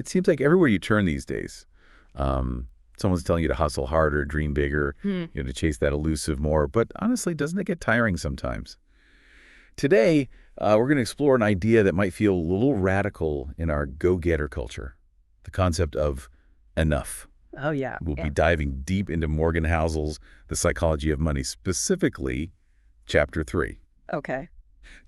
It seems like everywhere you turn these days, someone's telling you to hustle harder, dream bigger, to chase that elusive more. But honestly, doesn't it get tiring sometimes? Today, we're going to explore an idea that might feel a little radical in our go-getter culture, the concept of enough. Oh, yeah. We'll be diving deep into Morgan Housel's The Psychology of Money, specifically Chapter 3. Okay.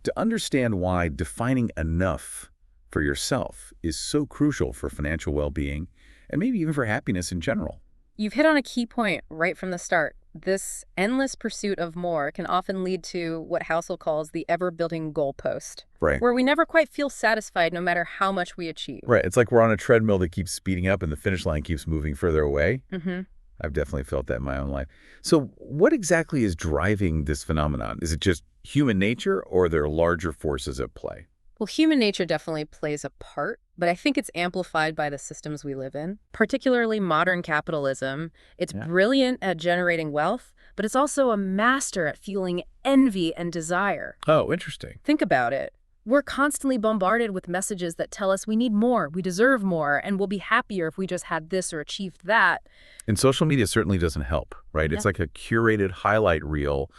To understand why defining enough for yourself is so crucial for financial well-being and maybe even for happiness in general. You've hit on a key point right from the start. This endless pursuit of more can often lead to what Housel calls the ever-building goalpost, Right. where we never quite feel satisfied no matter how much we achieve. Right. It's like we're on a treadmill that keeps speeding up and the finish line keeps moving further away. Mm-hmm. I've definitely felt that in my own life. So what exactly is driving this phenomenon? Is it just human nature or are there larger forces at play? Well, human nature definitely plays a part, but I think it's amplified by the systems we live in, particularly modern capitalism. It's brilliant at generating wealth, but it's also a master at fueling envy and desire. Oh, interesting. Think about it. We're constantly bombarded with messages that tell us we need more, we deserve more, and we'll be happier if we just had this or achieved that. And social media certainly doesn't help, right? Yeah. It's like a curated highlight reel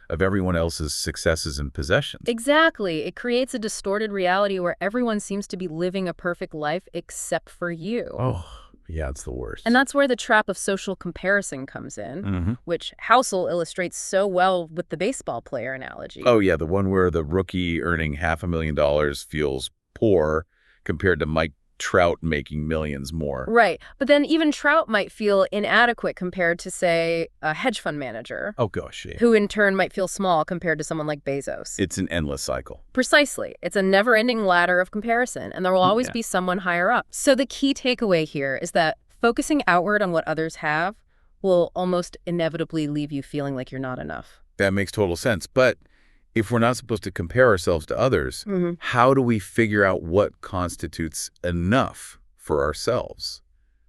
of everyone else's successes and possessions. Exactly. It creates a distorted reality where everyone seems to be living a perfect life except for you. Oh, yeah, it's the worst. And that's where the trap of social comparison comes in, which Housel illustrates so well with the baseball player analogy. Oh, yeah, the one where the rookie earning $500,000 feels poor compared to Mike Trout making millions more. Right. But then even Trout might feel inadequate compared to, say, a hedge fund manager. Oh, gosh, yeah. Who in turn might feel small compared to someone like Bezos. It's an endless cycle. Precisely. It's a never-ending ladder of comparison, and there will always be someone higher up. So the key takeaway here is that focusing outward on what others have will almost inevitably leave you feeling like you're not enough. That makes total sense. But if we're not supposed to compare ourselves to others, how do we figure out what constitutes enough for ourselves?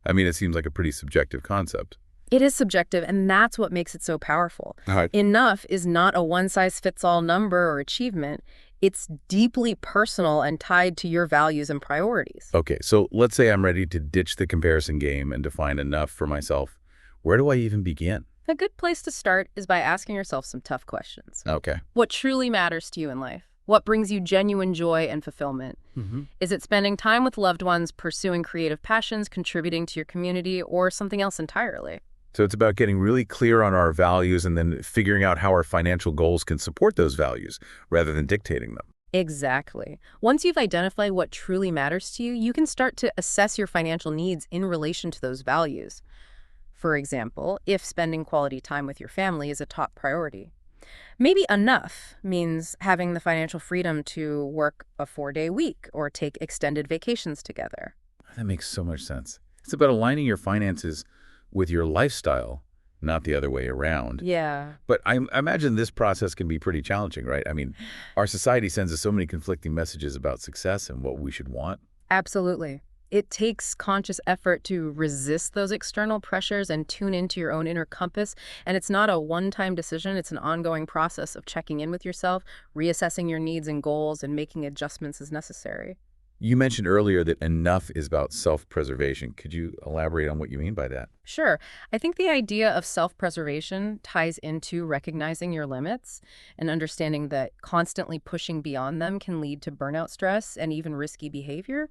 I mean, it seems like a pretty subjective concept. It is subjective, and that's what makes it so powerful. All right. Enough is not a one-size-fits-all number or achievement. It's deeply personal and tied to your values and priorities. Okay, so let's say I'm ready to ditch the comparison game and define enough for myself. Where do I even begin? A good place to start is by asking yourself some tough questions. Okay. What truly matters to you in life? What brings you genuine joy and fulfillment? Is it spending time with loved ones, pursuing creative passions, contributing to your community, or something else entirely? So it's about getting really clear on our values and then figuring out how our financial goals can support those values rather than dictating them. Exactly. Once you've identified what truly matters to you, you can start to assess your financial needs in relation to those values. For example, if spending quality time with your family is a top priority. Maybe enough means having the financial freedom to work a 4-day week or take extended vacations together. That makes so much sense. It's about aligning your finances with your lifestyle, not the other way around. Yeah. But I imagine this process can be pretty challenging, right? I mean, our society sends us so many conflicting messages about success and what we should want. Absolutely. It takes conscious effort to resist those external pressures and tune into your own inner compass. And it's not a one-time decision. It's an ongoing process of checking in with yourself, reassessing your needs and goals, and making adjustments as necessary. You mentioned earlier that enough is about self-preservation. Could you elaborate on what you mean by that? Sure. I think the idea of self-preservation ties into recognizing your limits and understanding that constantly pushing beyond them can lead to burnout stress and even risky behavior.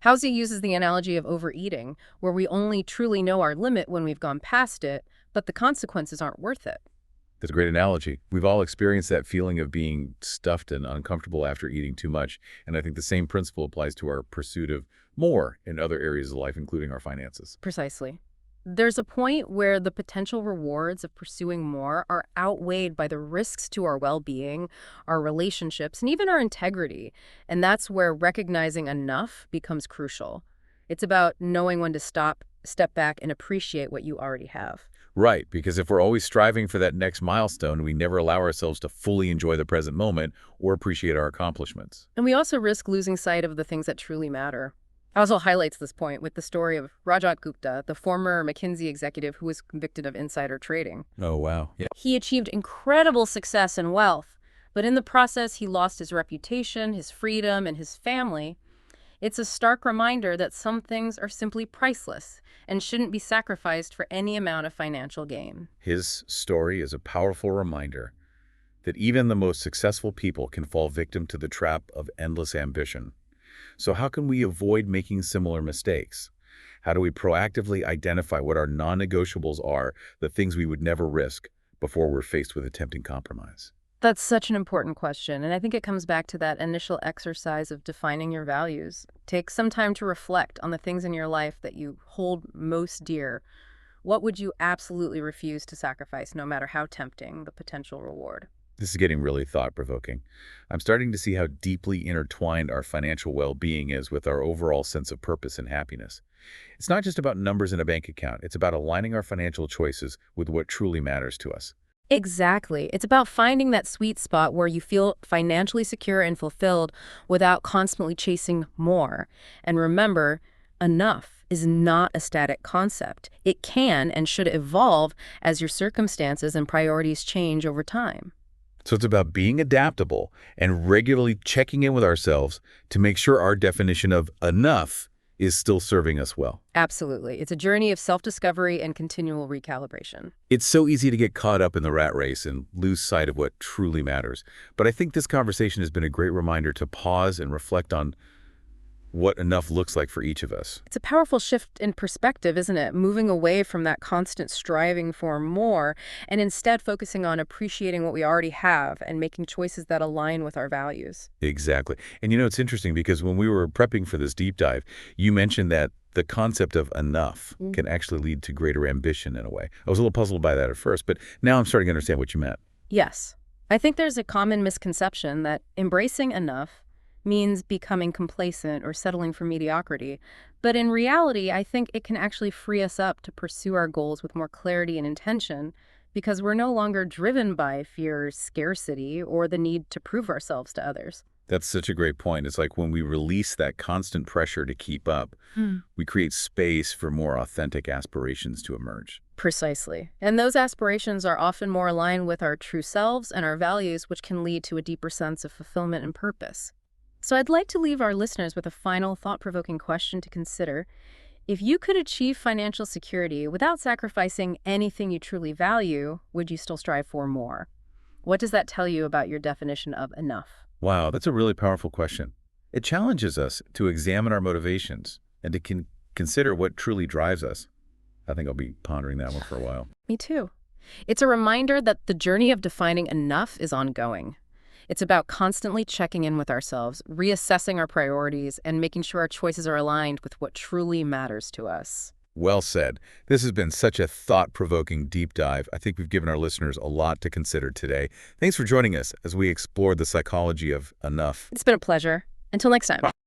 Housey uses the analogy of overeating, where we only truly know our limit when we've gone past it, but the consequences aren't worth it. That's a great analogy. We've all experienced that feeling of being stuffed and uncomfortable after eating too much. And I think the same principle applies to our pursuit of more in other areas of life, including our finances. Precisely. There's a point where the potential rewards of pursuing more are outweighed by the risks to our well-being, our relationships, and even our integrity. And that's where recognizing enough becomes crucial. It's about knowing when to stop, step back, and appreciate what you already have. Right, because if we're always striving for that next milestone, we never allow ourselves to fully enjoy the present moment or appreciate our accomplishments. And we also risk losing sight of the things that truly matter. Housel highlights this point with the story of Rajat Gupta, the former McKinsey executive who was convicted of insider trading. Oh, wow. Yeah. He achieved incredible success and wealth, but in the process, he lost his reputation, his freedom, and his family. It's a stark reminder that some things are simply priceless and shouldn't be sacrificed for any amount of financial gain. His story is a powerful reminder that even the most successful people can fall victim to the trap of endless ambition. So how can we avoid making similar mistakes? How do we proactively identify what our non-negotiables are, the things we would never risk, before we're faced with a tempting compromise? That's such an important question, and I think it comes back to that initial exercise of defining your values. Take some time to reflect on the things in your life that you hold most dear. What would you absolutely refuse to sacrifice, no matter how tempting the potential reward? This is getting really thought-provoking. I'm starting to see how deeply intertwined our financial well-being is with our overall sense of purpose and happiness. It's not just about numbers in a bank account. It's about aligning our financial choices with what truly matters to us. Exactly. It's about finding that sweet spot where you feel financially secure and fulfilled without constantly chasing more. And remember, enough is not a static concept. It can and should evolve as your circumstances and priorities change over time. So it's about being adaptable and regularly checking in with ourselves to make sure our definition of enough is still serving us well. Absolutely. It's a journey of self-discovery and continual recalibration. It's so easy to get caught up in the rat race and lose sight of what truly matters. But I think this conversation has been a great reminder to pause and reflect on what enough looks like for each of us. It's a powerful shift in perspective, isn't it? Moving away from that constant striving for more and instead focusing on appreciating what we already have and making choices that align with our values. Exactly. And it's interesting because when we were prepping for this deep dive, you mentioned that the concept of enough can actually lead to greater ambition in a way. I was a little puzzled by that at first, but now I'm starting to understand what you meant. Yes. I think there's a common misconception that embracing enough means becoming complacent or settling for mediocrity. But in reality, I think it can actually free us up to pursue our goals with more clarity and intention because we're no longer driven by fear, scarcity, or the need to prove ourselves to others. That's such a great point. It's like when we release that constant pressure to keep up, we create space for more authentic aspirations to emerge. Precisely. And those aspirations are often more aligned with our true selves and our values, which can lead to a deeper sense of fulfillment and purpose. So I'd like to leave our listeners with a final thought-provoking question to consider. If you could achieve financial security without sacrificing anything you truly value, would you still strive for more? What does that tell you about your definition of enough? Wow, that's a really powerful question. It challenges us to examine our motivations and to consider what truly drives us. I think I'll be pondering that one for a while. Me too. It's a reminder that the journey of defining enough is ongoing. It's about constantly checking in with ourselves, reassessing our priorities, and making sure our choices are aligned with what truly matters to us. Well said. This has been such a thought-provoking deep dive. I think we've given our listeners a lot to consider today. Thanks for joining us as we explored the psychology of enough. It's been a pleasure. Until next time.